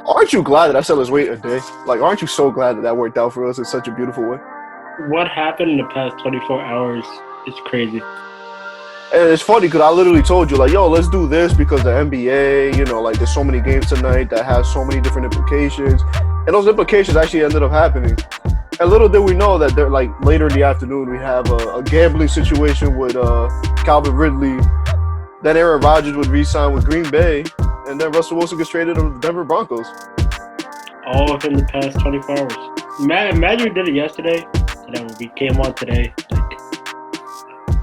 Aren't you glad that I said let's wait a day? Like, aren't you so glad that that worked out for us in such a beautiful way? What happened in the past 24 hours is crazy. And it's funny because I literally told you, like, yo, let's do this because the NBA, like, there's so many games tonight that have so many different implications. And those implications actually ended up happening. And little did we know that they're like later in the afternoon, we have a gambling situation with Calvin Ridley. Then Aaron Rodgers would re-sign with Green Bay. And then Russell Wilson gets traded to the Denver Broncos. All within the past 24 hours. Imagine we did it yesterday, and then we came on today. Like,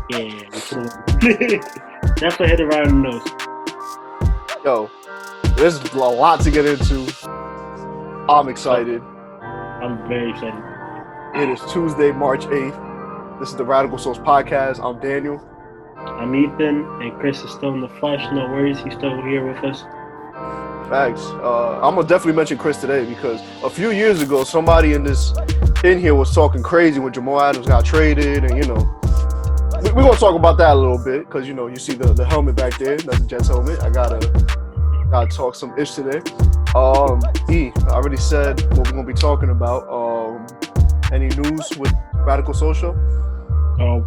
yeah, we should have definitely hit it right on the nose. Yo, there's a lot to get into. I'm excited. I'm very excited. It is Tuesday, March 8th. This is the Radical Source Podcast. I'm Daniel. I'm Ethan, and Chris is still in the flesh. No worries, he's still here with us. Facts. I'm gonna definitely mention Chris today because a few years ago, somebody in here was talking crazy when Jamal Adams got traded, and we're gonna talk about that a little bit because you see the helmet back there. That's the Jets helmet. I gotta talk some ish today. I already said what we're gonna be talking about. Any news with Radical Social?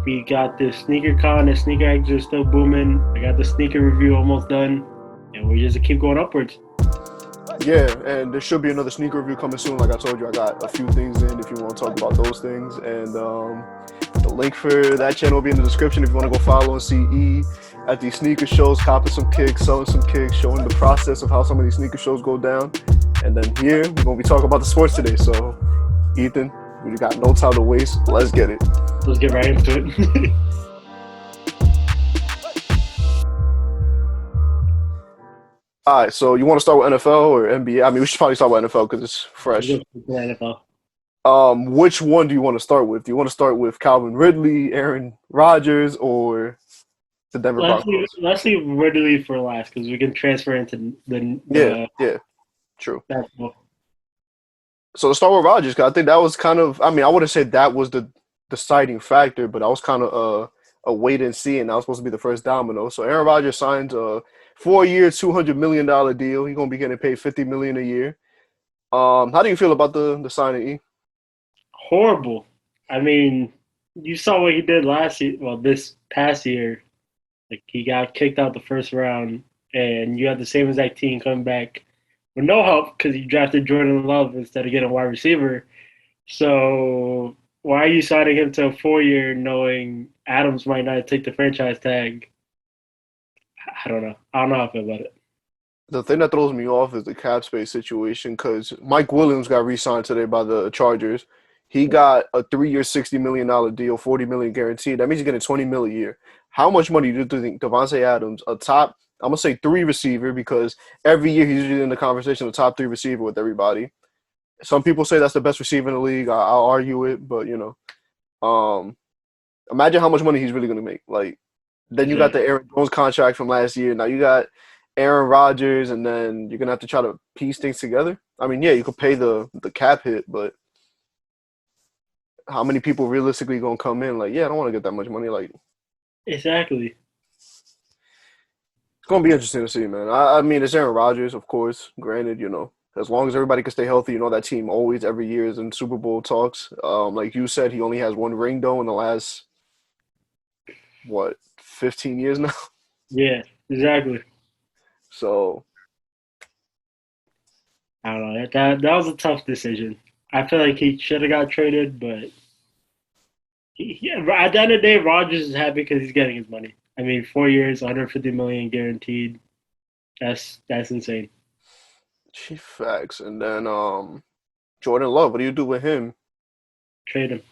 We got the sneaker con, the sneaker eggs are still booming. I got the sneaker review almost done, and we just keep going upwards. Yeah, and there should be another sneaker review coming soon. Like I told you, I got a few things in if you want to talk about those things. And the link for that channel will be in the description if you want to go follow and see E at these sneaker shows, copping some kicks, selling some kicks, showing the process of how some of these sneaker shows go down. And then here, we're going to be talking about the sports today. So, Ethan, we got no time to waste. Let's get it. Let's get right into it. All right, so you want to start with NFL or NBA? I mean, we should probably start with NFL because it's fresh. NFL. Which one do you want to start with? Do you want to start with Calvin Ridley, Aaron Rodgers, or the Denver Broncos? Let's leave Ridley for last because we can transfer into the yeah, true. Basketball. So to start with Rodgers, because I think that was kind of, I mean, I wouldn't say that was the deciding factor, but I was kind of a wait and see, and that was supposed to be the first domino. So Aaron Rodgers signed a 4-year, $200 million deal. He's gonna be getting paid $50 million a year. How do you feel about the signing, E? Horrible. I mean, you saw what he did last year. Well, this past year, like he got kicked out the first round, and you had the same exact team coming back with no help because you drafted Jordan Love instead of getting a wide receiver. So why are you signing him to a 4-year knowing Adams might not take the franchise tag? I don't know. I don't know how I feel about it. The thing that throws me off is the cap space situation because Mike Williams got re-signed today by the Chargers. He got a 3-year, $60 million deal, $40 million guaranteed. That means he's getting $20 million a year. How much money do you think Devontae Adams, a top, I'm going to say 3 receiver because every year he's usually in the conversation, the top 3 receiver with everybody. Some people say that's the best receiver in the league. I'll argue it, but, imagine how much money he's really going to make. Like, then you got the Aaron Jones contract from last year. Now you got Aaron Rodgers, and then you're going to have to try to piece things together. I mean, yeah, you could pay the cap hit, but how many people realistically going to come in? Like, yeah, I don't want to get that much money. Like, exactly. It's going to be interesting to see, man. I mean, it's Aaron Rodgers, of course. Granted, as long as everybody can stay healthy, that team always, every year, is in Super Bowl talks. Like you said, he only has 1 ring, though, in the last, 15 years now? Yeah, exactly. So I don't know. That was a tough decision. I feel like he should have got traded, but at the end of the day, Rodgers is happy because he's getting his money. I mean, 4 years, $150 million guaranteed. That's insane. Chief facts. And then Jordan Love, what do you do with him? Trade him.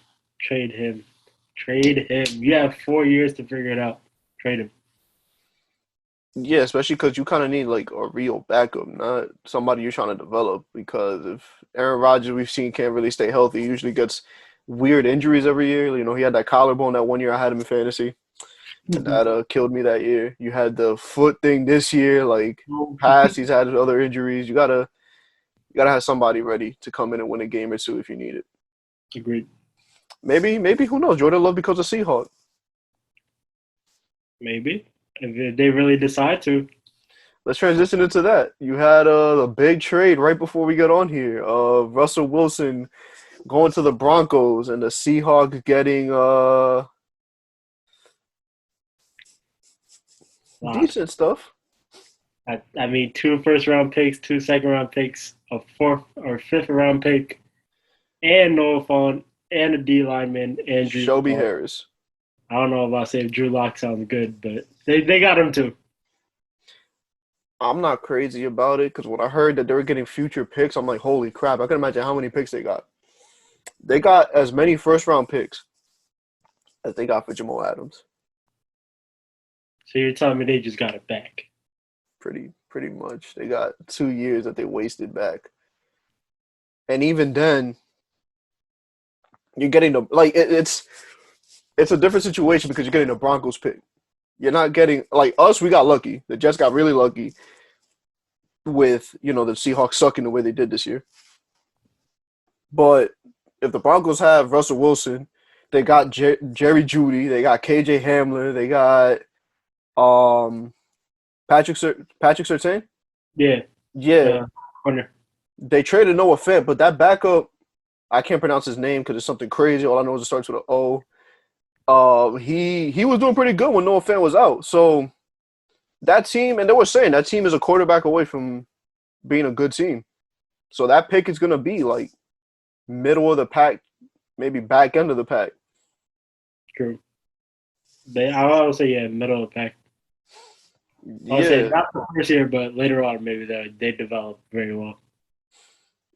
You have 4 years to figure it out. Trade him. Yeah, especially because you kind of need like a real backup, not somebody you're trying to develop. Because if Aaron Rodgers, we've seen, can't really stay healthy, he usually gets weird injuries every year. He had that collarbone that 1 year I had him in fantasy. And that killed me that year. You had the foot thing this year, like past. He's had other injuries. You gotta have somebody ready to come in and win a game or two if you need it. Agreed. Maybe who knows? Jordan Love becomes a Seahawk. Maybe if they really decide to. let's transition into that. You had a big trade right before we got on here. Russell Wilson going to the Broncos and the Seahawks getting Wow. decent stuff. I mean, two first round picks, two second round picks, a fourth or fifth round pick, and Noah Font, and a D lineman, and Drew Shelby Lock. Harris. I don't know about saying Drew Lock sounds good, but they got him too. I'm not crazy about it because when I heard that they were getting future picks, I'm like, holy crap! I can imagine how many picks they got. They got as many first round picks as they got for Jamal Adams. So you're telling me they just got it back? Pretty much. They got 2 years that they wasted back. And even then, you're getting the like it's a different situation because you're getting a Broncos pick. You're not getting like us. We got lucky. The Jets got really lucky with the Seahawks sucking the way they did this year. But if the Broncos have Russell Wilson, they got Jerry Jeudy, they got KJ Hamler, they got um Patrick Surtain. Yeah, Yeah, the corner. they traded Noah Fant, but that backup I can't pronounce his name because it's something crazy. All I know is it starts with an O. He was doing pretty good when Noah Fant was out. So that team, and they were saying that team is a quarterback away from being a good team. So that pick is gonna be like middle of the pack, maybe back end of the pack. True. I would say yeah, middle of the pack. I would say Yeah, not the first year, but later on maybe they develop very well.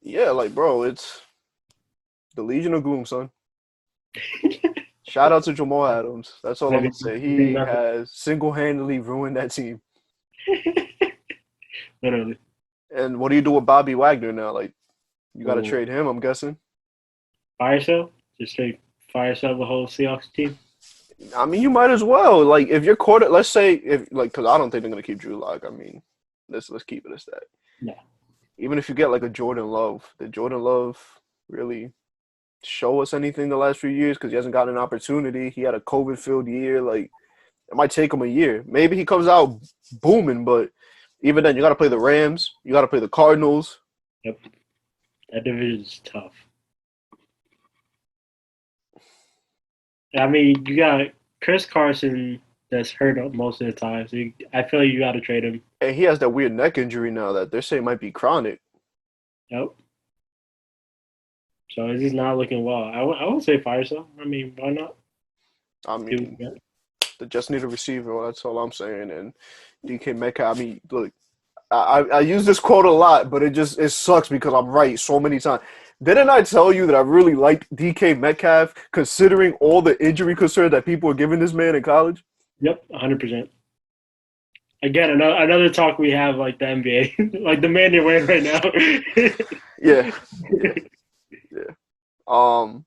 yeah, like bro, it's the Legion of Gloom, son. Shout out to Jamal Adams. That's all I'm Maybe gonna say. maybe He nothing. has single-handedly ruined that team. Literally. And what do you do with Bobby Wagner now? Like, you got to Oh, trade him, I'm guessing. fire sale? Just straight fire sale the whole Seahawks team? I mean, you might as well. Like, if you're quarter, let's say if like, because I don't think they're gonna keep Drew Lock. I mean, let's keep it as that. No. Even if you get like a Jordan Love, did Jordan Love really show us anything the last few years? Because he hasn't gotten an opportunity. He had a COVID-filled year. Like, it might take him a year. Maybe he comes out booming, but even then, you got to play the Rams. You got to play the Cardinals. Yep. That division is tough. I mean, you got Chris Carson that's hurt most of the time, so I feel like you got to trade him. And he has that weird neck injury now that they're saying might be chronic. Yep. So it's just not looking well. I won't say fire sale. I mean, why not? I See what mean, we got. they just need a receiver. Well, that's all I'm saying. And DK Metcalf. I mean, look, I use this quote a lot, but it sucks because I'm right so many times. Didn't I tell you that I really liked DK Metcalf considering all the injury concerns that people were giving this man in college? Yep, 100%. Again, another talk we have like the NBA, like the man you're wearing right now. Yeah, yeah, yeah. Um,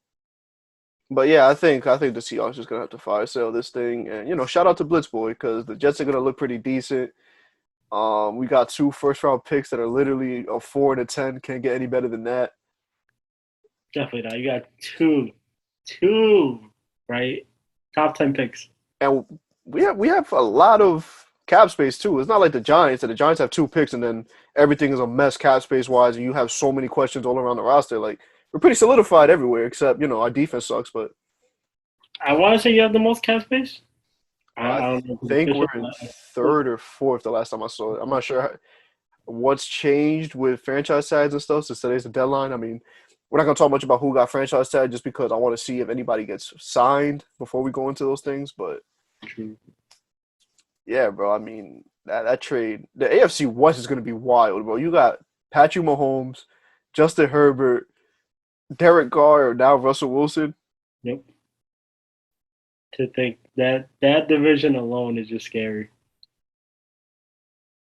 but yeah, I think the Seahawks just gonna have to fire sale this thing, and shout out to Blitzboy because the Jets are gonna look pretty decent. We got two first round picks that are literally a 4 and a 10. Can't get any better than that. Definitely not. You got two, right? Top 10 picks. And we have a lot of cap space too. It's not like the Giants, that the Giants have two picks and then everything is a mess cap space wise, and you have so many questions all around the roster. Like we're pretty solidified everywhere, except our defense sucks. But I want to say you have the most cap space. I I don't know if it's think we're official. in But third or fourth the last time I saw it. I'm not sure what's changed with franchise tags and stuff since today's the deadline. I mean, we're not gonna talk much about who got franchise tag just because I want to see if anybody gets signed before we go into those things. But true. yeah, bro. I mean, that trade, the AFC West is gonna be wild, bro. You got Patrick Mahomes, Justin Herbert, Derek Carr, or now Russell Wilson. Yep. To think that division alone is just scary.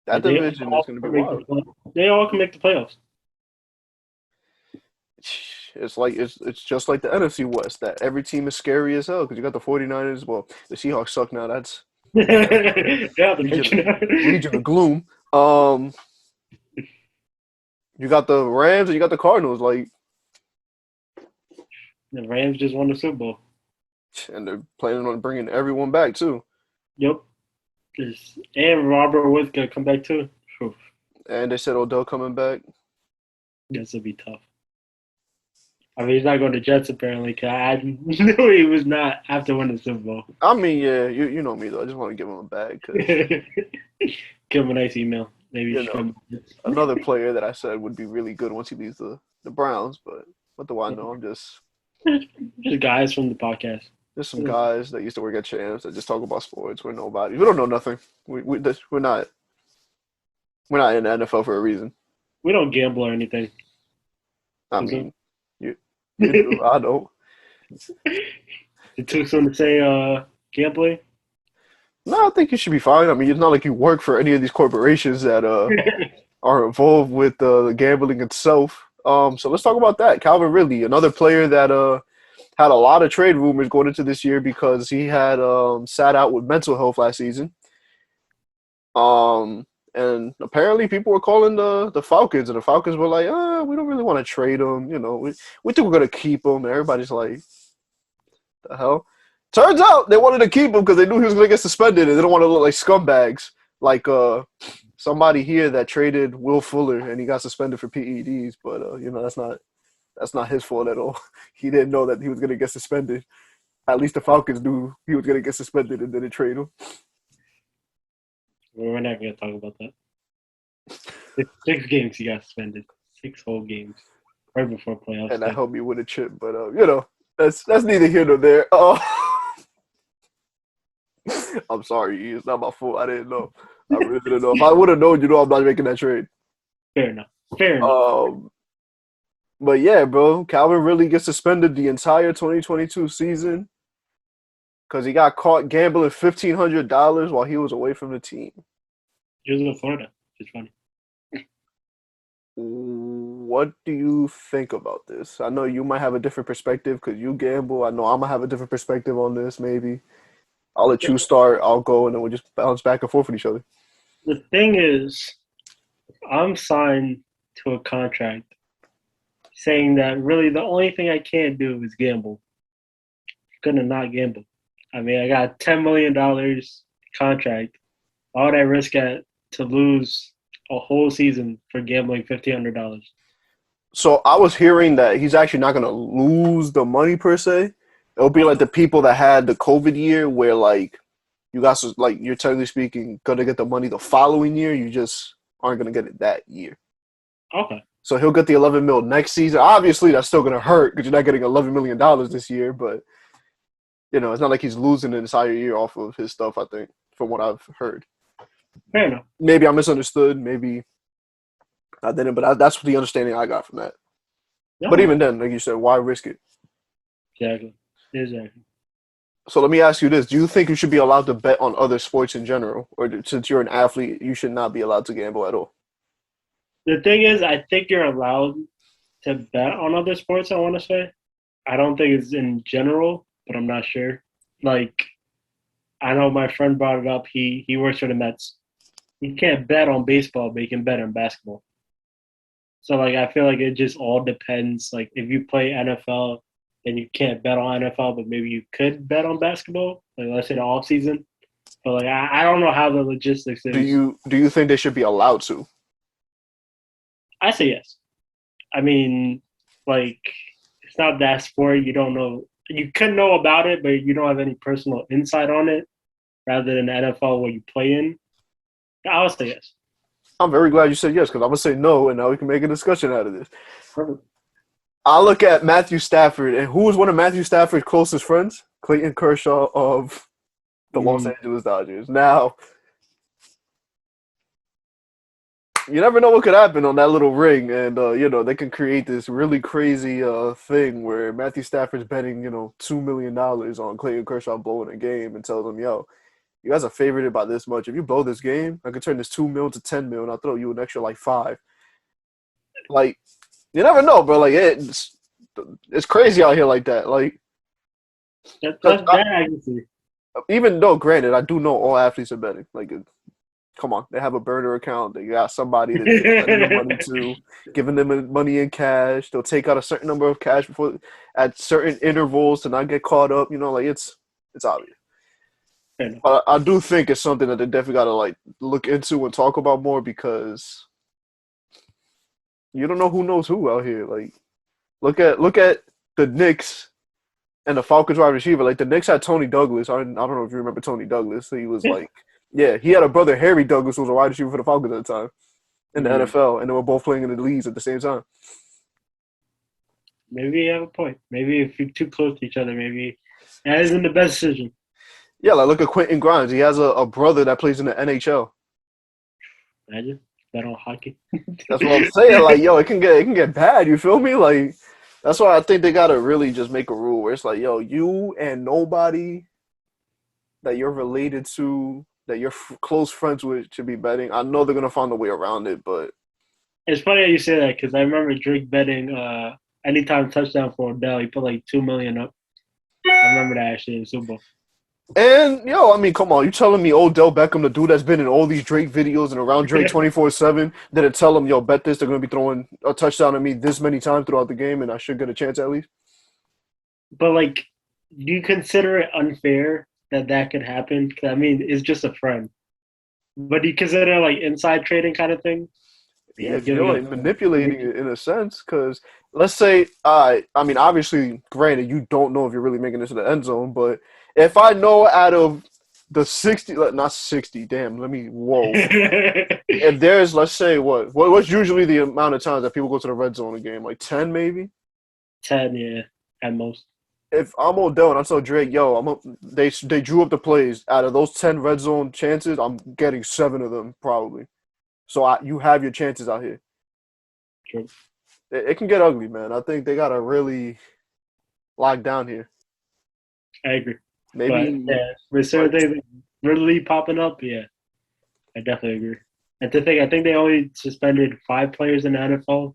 That Like they division is all gonna be can make the wild. play, they all can make the playoffs. It's like it's just like the NFC West that every team is scary as hell because you got the 49ers. Well, the Seahawks suck now. That's Yeah, the Legion picture. Legion of Gloom. Um, you got the Rams and you got the Cardinals. Like, The Rams just won the Super Bowl. and they're planning on bringing everyone back too. Yep. Is and Robert Woods gonna come back too? Oof, And they said Odell coming back. this will be tough. I mean, he's not going to Jets apparently. 'Cause I knew he was not after winning the Super Bowl. I mean, yeah, you know me though. I just want to give him a bag because Give him a nice email. Maybe you you should know come. another player that I said would be really good once he leaves the Browns. But what do I know? I'm Just guys from the podcast. just some guys that used to work at Champs that just talk about sports. We're nobody. We don't know nothing. We're not in the NFL for a reason. We don't gamble or anything. I mean, you do. I don't. It took soon to say gambling. No, I think you should be fine. I mean, it's not like you work for any of these corporations that are involved with the gambling itself. So let's talk about that. Calvin Ridley, another player that had a lot of trade rumors going into this year because he had sat out with mental health last season. And apparently people were calling the Falcons, and the Falcons were like, we don't really want to trade him. You know, we think we're gonna keep him. And everybody's like, the hell? Turns out they wanted to keep him because they knew he was gonna get suspended, and they don't want to look like scumbags, like somebody here that traded Will Fuller and he got suspended for PEDs. But you know, that's not his fault at all. He didn't know that he was gonna get suspended. At least the Falcons knew he was gonna get suspended and didn't trade him. We're not going to talk about that. It's 6 games he got suspended. 6 whole games right before playoffs. And that helped me win a chip. But you know, that's neither here nor there. I'm sorry, it's not my fault. I didn't know. I really didn't know. If I would have known, you know, I'm not making that trade. Fair enough. Fair enough. But yeah, bro, Calvin really gets suspended the entire 2022 season because he got caught gambling $1,500 while he was away from the team. He was in Florida. It's funny. What do you think about this? I know you might have a different perspective because you gamble. I know I'm gonna have a different perspective on this. Maybe I'll let you start. I'll go, and then we'll just bounce back and forth with each other. The thing is, I'm signed to a contract saying that really the only thing I can't do is gamble. I'm gonna not gamble. I mean, I got $10 million contract. Why would I risk it to lose a whole season for gambling $1,500? So I was hearing that he's actually not gonna lose the money per se. It'll be like the people that had the COVID year, where like you guys, like you're technically speaking, gonna get the money the following year. You just aren't gonna get it that year. Okay. So he'll get the 11 mil next season. Obviously, that's still gonna hurt because you're not getting $11 million this year. But you know, it's not like he's losing an entire year off of his stuff. I think, from what I've heard. Fair enough. Maybe I misunderstood. Maybe I didn't. But that's the understanding I got from that. No. But even then, like you said, why risk it? Exactly. So let me ask you this: do you think you should be allowed to bet on other sports in general, or since you're an athlete, you should not be allowed to gamble at all? The thing is, I think you're allowed to bet on other sports, I want to say. I don't think it's in general, but I'm not sure. Like, I know my friend brought it up. He works for the Mets. You can't bet on baseball, but you can bet on basketball. So, like, I feel like it just all depends. Like, if you play NFL, then you can't bet on NFL, but maybe you could bet on basketball. Like, let's say the off season. But, like, I don't know how the logistics is. Do you think they should be allowed to? I say yes. I mean, like, it's not that sport. You don't know. You could know about it, but you don't have any personal insight on it, rather than the NFL where you play in. I would say yes. I'm very glad you said yes because I'm gonna say no, and now we can make a discussion out of this. Perfect. I look at Matthew Stafford, and who was one of Matthew Stafford's closest friends? Clayton Kershaw of the Los Angeles Dodgers. Now, you never know what could happen on that little ring, and you know they can create this really crazy thing where Matthew Stafford's betting $2 million on Clayton Kershaw blowing a game and tells him, "Yo, you guys are favorited by this much. If you blow this game, I could turn this 2 mil to 10 mil, and I'll throw you an extra like 5." Like, you never know, bro. Like it's crazy out here like that. Like That's that I can see. even though, granted, I do know all athletes are betting. Like, come on, they have a burner account. They got somebody that they're sending the money to, giving them money in cash. They'll take out a certain number of cash before at certain intervals to not get caught up. You know, like it's obvious. I know. But I do think it's something that they definitely got to like look into and talk about more because you don't know who knows who out here. Like look at the Knicks and the Falcons wide receiver. Like the Knicks had Tony Douglas. I don't know if you remember Tony Douglas. He was Yeah. like, yeah, he had a brother Harry Douglas who was a wide receiver for the Falcons at the time in the Mm. NFL, and they were both playing in the leagues at the same time. Maybe you have a point. Maybe if you're too close to each other, maybe that isn't the best decision. Yeah, like look at Quentin Grimes. He has a brother that plays in the NHL. Imagine that on hockey. That's what I'm saying. Like, yo, it can get bad. You feel me? Like, that's why I think they gotta really just make a rule where it's like, yo, you and nobody that you're related to, that you're close friends with, should be betting. I know they're gonna find a way around it, but It's funny how you say that because I remember Drake betting anytime touchdown for Odell. He put like 2 million up. I remember that actually in the Super Bowl. and yo, I mean, come on, you telling me Odell Beckham, the dude that's been in all these Drake videos and around Drake 24/7, didn't tell him, yo, bet this, they're gonna be throwing a touchdown at me this many times throughout the game, and I should get a chance at least. But like, do you consider it unfair that that could happen? 'Cause, I mean, it's just a friend. But do you consider like inside trading kind of thing? Yeah, You're if you're giving like manipulating it. it in a sense, because let's say, I mean, obviously, granted, you don't know if you're really making this in the end zone, but if I know out of the 60, not 60, damn, whoa. If there's, let's say, what's usually the amount of times that people go to the red zone in a game? Like 10, maybe? 10, yeah, at most. If I'm Odell and I tell Drake, yo, they drew up the plays, out of those 10 red zone chances, I'm getting 7 of them, probably. So you have your chances out here. True. It can get ugly, man. I think they gotta really lock down here. I agree. But Maybe yeah, with like certain things like Ridley popping up, yeah, I definitely agree. And to think, I think they only suspended 5 players in the NFL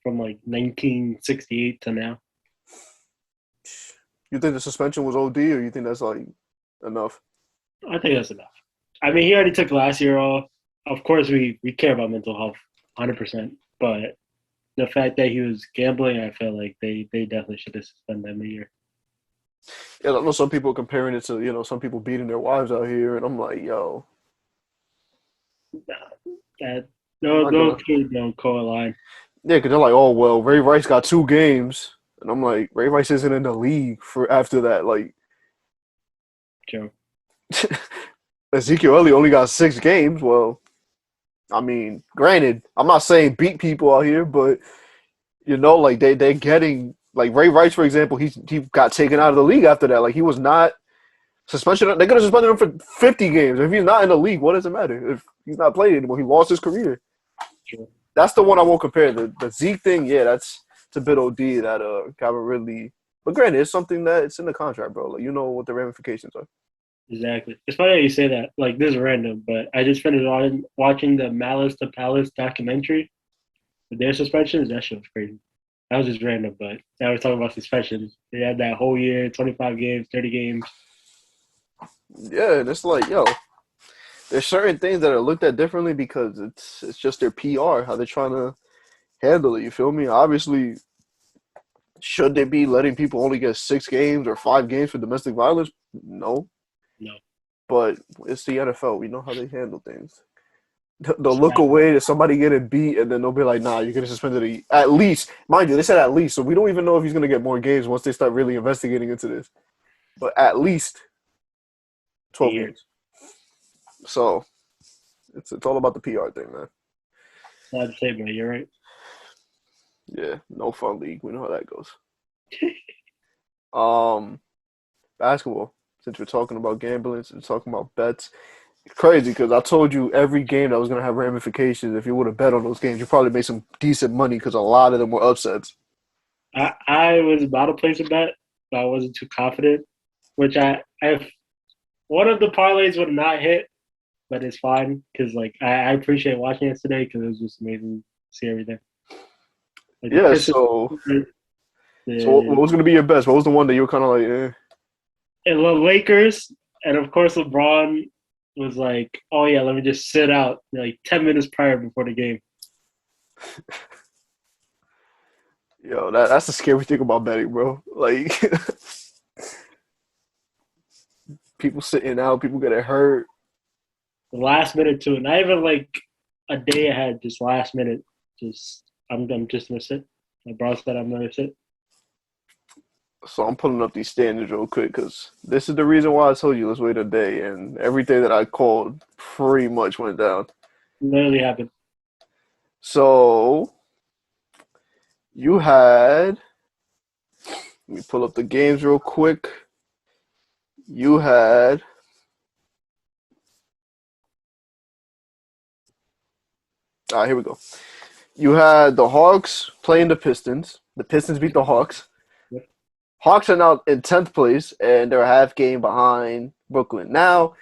from like 1968 to now. you think the suspension was OD, or you think that's like enough? I think that's enough. I mean, he already took last year off. Of course, we care about mental health, 100%. But the fact that he was gambling, I feel like they definitely should have suspended him a year. Yeah, I know some people comparing it to some people beating their wives out here, and I'm like, yo, That I'm no not gonna. those two don't co-align. Yeah, because they're like, oh well, Ray Rice got 2 games, and I'm like, Ray Rice isn't in the league for after that. Like Joe. Ezekiel Elliott only got 6 games. Well, I mean, granted, I'm not saying beat people out here, but like they're getting like Ray Rice, for example, he got taken out of the league after that. Like he was not suspension. They're gonna suspend him for 50 games. If he's not in the league, what does it matter? If he's not playing anymore, he lost his career. Joe. That's the one I won't compare. The Zeke thing, yeah, that's it's a bit OD that Calvin Ridley. But granted, it's something that it's in the contract, bro. Like you know what the ramifications are. Exactly. It's funny how you say that. Like this is random, but I just finished watching the Malice to Palace documentary with their suspensions. That shit was crazy. That was just random, but now we're talking about suspensions. They had that whole year, 25 games, 30 games. Yeah, and it's like, yo, there's certain things that are looked at differently because it's just their PR, how they're trying to handle it. You feel me? Obviously, should they be letting people only get 6 games or 5 games for domestic violence? No, No. but it's the NFL. We know how they handle things. They'll look away at somebody getting beat, and then they'll be like, "Nah, you're gonna suspend it at least." Mind you, they said at least, so we don't even know if he's gonna get more games once they start really investigating into this. But at least A 12 year. games. So it's all about the PR thing, man. Sad to say, but you're right. Yeah, no fun league. We know how that goes. Um, basketball. Since we're talking about gambling, since we're talking about bets, it's crazy because I told you every game that was gonna have ramifications. If you would have bet on those games, you probably made some decent money because a lot of them were upsets. I was about to place a bet, but I wasn't too confident. Which I one of the parlays would not hit, but it's fine because like I appreciate watching it today because it was just amazing to see everything. Like the Yeah. Pistons, So what the was gonna be your best? What was the one that you were kind of like, eh? and the Lakers, and of course LeBron was like, "Oh yeah, let me just sit out like 10 minutes prior before the game." Yo, that's the scary thing about betting, bro. Like, People sitting out, people getting hurt. The last minute too, not even like a day ahead, just last minute. Just I'm just gonna sit. My bro said I'm gonna sit. So I'm pulling up these standings real quick because this is the reason why I told you let's wait a day, and everything that I called pretty much went down. Literally happened. So you had, let me pull up the games real quick. You had, all right, here we go. You had the Hawks playing the Pistons. The Pistons beat the Hawks. Yep. Hawks are now in 10th place, and they're a half game behind Brooklyn. Now,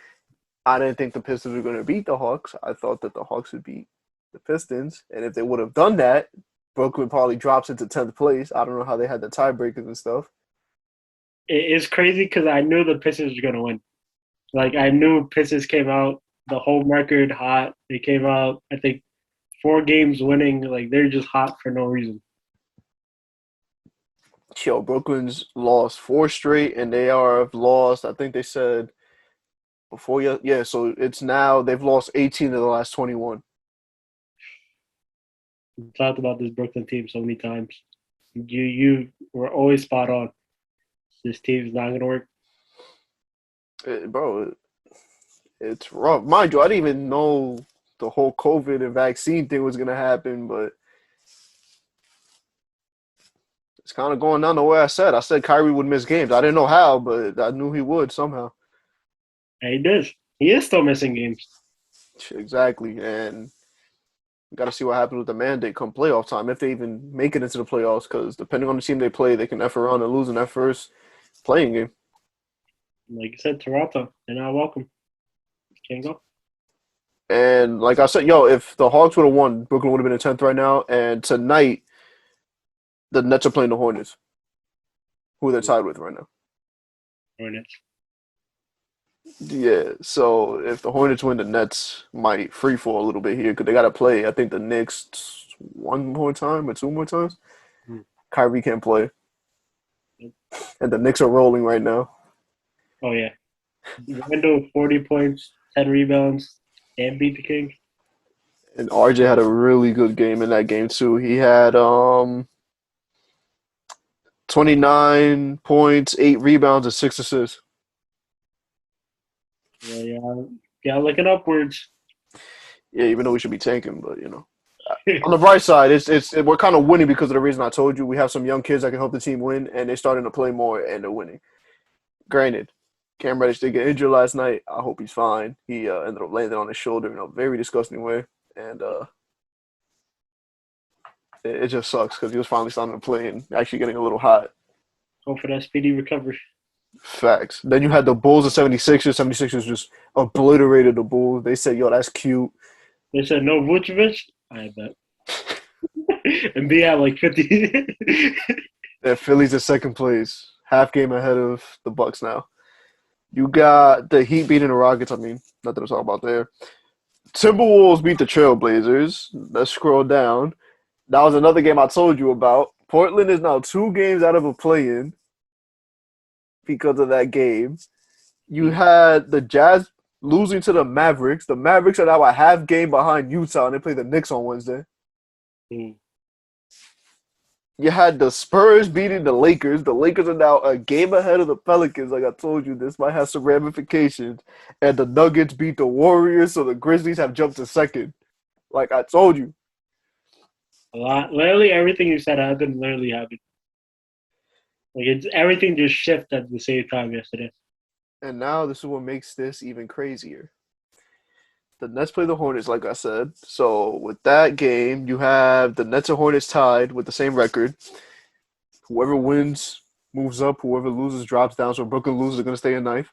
I didn't think the Pistons were going to beat the Hawks. I thought that the Hawks would beat the Pistons, and if they would have done that, Brooklyn probably drops into 10th place. I don't know how they had the tiebreakers and stuff. It's crazy because I knew the Pistons were gonna win. Like I knew Pistons came out the home record hot. They came out, I think, 4 games winning. Like they're just hot for no reason. Yo, Brooklyn's lost four straight, and they are lost. I think they said before, yeah. So it's now they've lost 18 of the last 21. We talked about this Brooklyn team so many times. You were always spot on. This team's not gonna work. Bro, it's rough. Mind you, I didn't even know the whole COVID and vaccine thing was gonna happen, but it's kind of going down the way I said. I said Kyrie would miss games. I didn't know how, but I knew he would somehow. And he does. He is still missing games. Exactly, and we got to see what happens with the mandate come playoff time if they even make it into the playoffs. Because depending on the team they play, they can F around and lose in that first playing game. Like you said, Toronto, they're not welcome. Can't go. And like I said, yo, if the Hawks would have won, Brooklyn would have been in 10th right now. And tonight, the Nets are playing the Hornets, who they're tied with right now. Hornets. Yeah, so if the Hornets win, the Nets might free fall a little bit here because they got to play. I think the Knicks one more time or two more times. Hmm. Kyrie can't play, and the Knicks are rolling right now. Oh yeah. Randall 40 points, 10 rebounds, and beat the Kings. And RJ had a really good game in that game too. He had 29 points, 8 rebounds, and 6 assists. Yeah, looking upwards. Yeah, even though we should be tanking, but on the bright side, we're kind of winning because of the reason I told you. We have some young kids that can help the team win, and they're starting to play more, and they're winning. Granted, Cam Reddish did get injured last night. I hope he's fine. He ended up landing on his shoulder in a very disgusting way, and it just sucks because he was finally starting to play and actually getting a little hot. Hope for that speedy recovery. Facts. Then you had the Bulls and 76ers. 76ers just obliterated the Bulls. They said, yo, that's cute. They said no Vucevic. I bet. And be at like 50. And Philly's in second place, half game ahead of the Bucks now. You got the Heat beating the Rockets. I mean, nothing to talk about there. Timberwolves beat the Trailblazers. Let's scroll down. That was another game I told you about. Portland is now 2 games out of a play-in because of that game. You had the Jazz losing to the Mavericks. The Mavericks are now a half game behind Utah, and they play the Knicks on Wednesday. You had the Spurs beating the Lakers. The Lakers are now a game ahead of the Pelicans. Like I told you, this might have some ramifications. And the Nuggets beat the Warriors, so the Grizzlies have jumped to second. Like I told you. A lot. Literally everything you said happened. Literally happened. Like it's everything just shifted at the same time yesterday. And now this is what makes this even crazier. The Nets play the Hornets, like I said. So with that game, you have the Nets and Hornets tied with the same record. Whoever wins moves up. Whoever loses drops down. So Brooklyn loses are going to stay in ninth.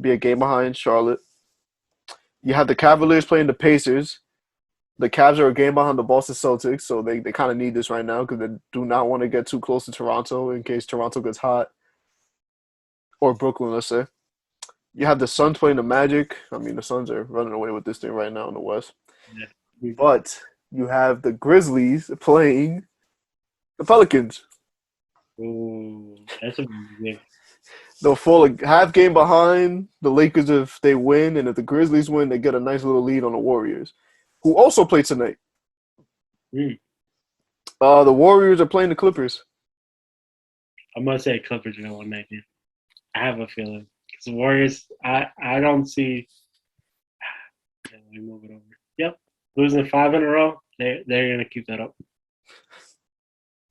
Be a game behind Charlotte. You have the Cavaliers playing the Pacers. The Cavs are a game behind the Boston Celtics, so they kind of need this right now because they do not want to get too close to Toronto in case Toronto gets hot. Or Brooklyn, let's say. You have the Suns playing the Magic. I mean, the Suns are running away with this thing right now in the West. Yeah. But you have the Grizzlies playing the Pelicans. Ooh, that's a big game. They'll fall a half game behind the Lakers if they win, and if the Grizzlies win, they get a nice little lead on the Warriors, who also play tonight. Mm. The Warriors are playing the Clippers. I'm gonna say Clippers are gonna win that game. I have a feeling because the Warriors. I don't see. Let me move it over. Yep, losing five in a row. They're gonna keep that up.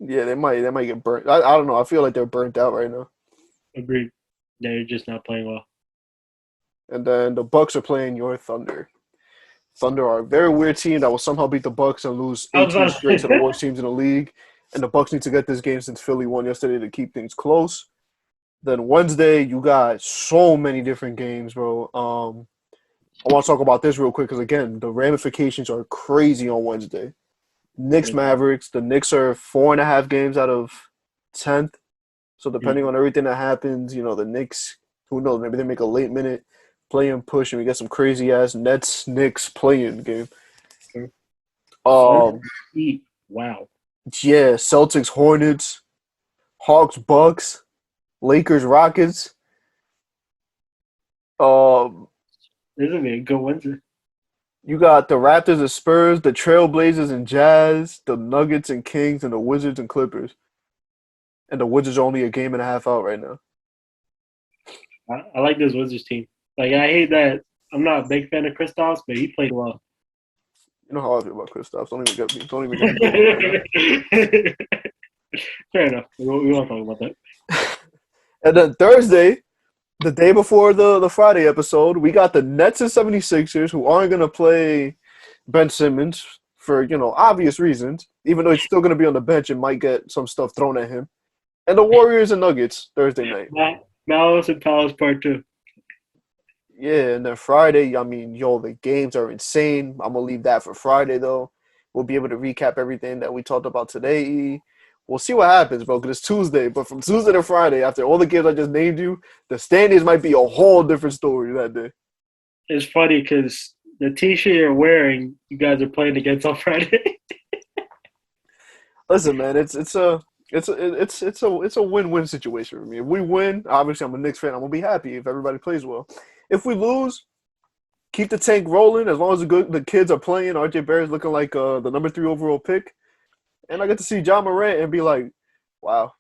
Yeah, they might get burnt. I don't know. I feel like they're burnt out right now. Agreed. They're just not playing well. And then the Bucks are playing your Thunder. Thunder are a very weird team that will somehow beat the Bucks and lose I was 18 about straight to the to worst teams in the league. And the Bucks need to get this game since Philly won yesterday to keep things close. Then Wednesday, you got so many different games, bro. I want to talk about this real quick because again, the ramifications are crazy on Wednesday. Knicks say. Mavericks. The Knicks are 4.5 games out of 10th. So depending on everything that happens, the Knicks, who knows, maybe they make a late minute play-in push and we get some crazy ass Nets Knicks play-in game. Thunder Um, Heat. Wow. yeah, Celtics Hornets, Hawks Bucks, Lakers Rockets. Um, This is gonna be a good Wednesday. you got the Raptors and Spurs, the Trailblazers and Jazz, the Nuggets and Kings, and the Wizards and Clippers. And the Wizards are only a game and a half out right now. I like this Wizards team. Like I hate that I'm not a big fan of Kristaps, but he played well. You know how I feel about Kristaps. Don't even get me going right now. Fair enough. We won't talk about that. And then Thursday, the day before the Friday episode, we got the Nets and 76ers who aren't going to play Ben Simmons for, obvious reasons. Even though he's still going to be on the bench and might get some stuff thrown at him. And the Warriors and Nuggets Thursday night. Malice and Palace Part 2. Yeah, and then Friday, I mean, the games are insane. I'm going to leave that for Friday, though. We'll be able to recap everything that we talked about today. We'll see what happens, bro, because it's Tuesday. But from Tuesday to Friday, after all the games I just named you, the standings might be a whole different story that day. It's funny because the T-shirt you're wearing, you guys are playing against on Friday. Listen, man, it's a win-win situation for me. If we win, obviously I'm a Knicks fan. I'm gonna be happy if everybody plays well. If we lose, keep the tank rolling. As long as the kids are playing, RJ Barrett's looking like the number 3 overall pick, and I get to see John Morant and be like, wow.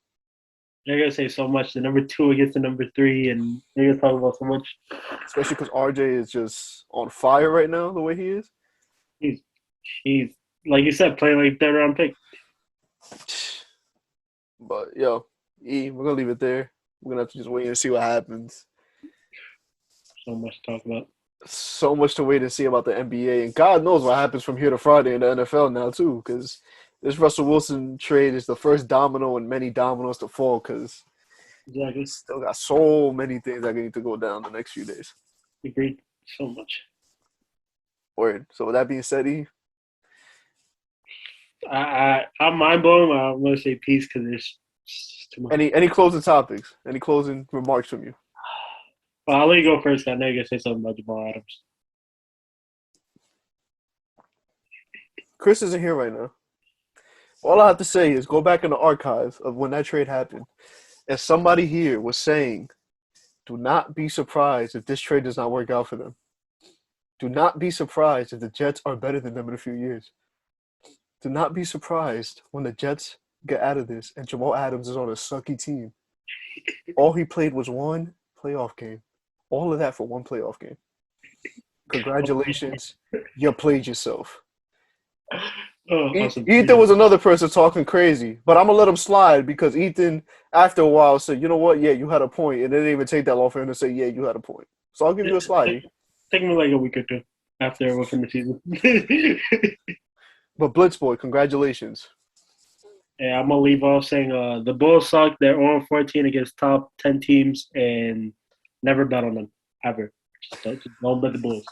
They're gonna say so much. The number 2 against the number 3, and they're gonna talk about so much. Especially because RJ is just on fire right now, the way he is. He's like you said, playing like third round pick. But we're gonna leave it there. We're gonna have to just wait and see what happens. So much to talk about. So much to wait and see about the NBA, and God knows what happens from here to Friday in the NFL now too, because this Russell Wilson trade is the first domino in many dominoes to fall. Because Exactly. still got so many things that need to go down the next few days. Agreed. So much. Word. So with that being said, I'm mind blown. I'm gonna say peace because there's too much. any closing topics? Any closing remarks from you? Well, I'll let you go first. I know you're gonna say something about Jamal Adams. Chris isn't here right now. All I have to say is go back in the archives of when that trade happened, and somebody here was saying, "Do not be surprised if this trade does not work out for them. Do not be surprised if the Jets are better than them in a few years. Do not be surprised when the Jets get out of this and Jamal Adams is on a sucky team. All he played was one playoff game. All of that for one playoff game. Congratulations. You played yourself." Oh, awesome. Ethan was another person talking crazy, but I'm going to let him slide because Ethan, after a while, said, you know what? Yeah, you had a point. And it didn't even take that long for him to say, yeah, you had a point. So I'll give you a slide. Take me like a week or two after within the season. But Blitz Boy, congratulations. Yeah, I'm gonna leave off saying the Bulls suck. They're 0-14 against top 10 teams, and never bet on them ever. Just don't bet the Bulls.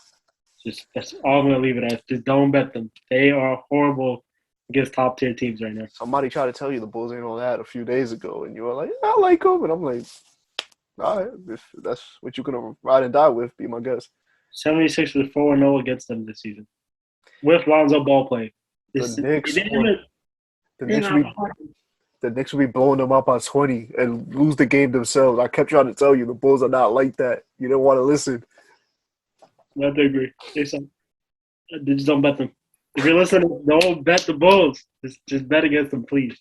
That's all I'm gonna leave it as. Just don't bet them. They are horrible against top tier teams right now. Somebody tried to tell you the Bulls ain't all that a few days ago, and you were like, yeah, I like them. And I'm like, all right, if that's what you're going to ride and die with, be my guest. 76 was 4-0 against them this season with Lonzo Ball playing. The Knicks the Knicks will be blowing them up by 20 and lose the game themselves. I kept trying to tell you the Bulls are not like that. You didn't want to listen. I have to agree. They just don't bet them. If you're listening, don't bet the Bulls. Just bet against them, please.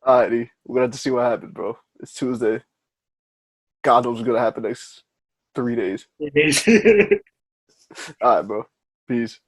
All right, E, we're gonna have to see what happens, bro. It's Tuesday. God knows what's gonna happen next 3 days. All right, bro. Peace.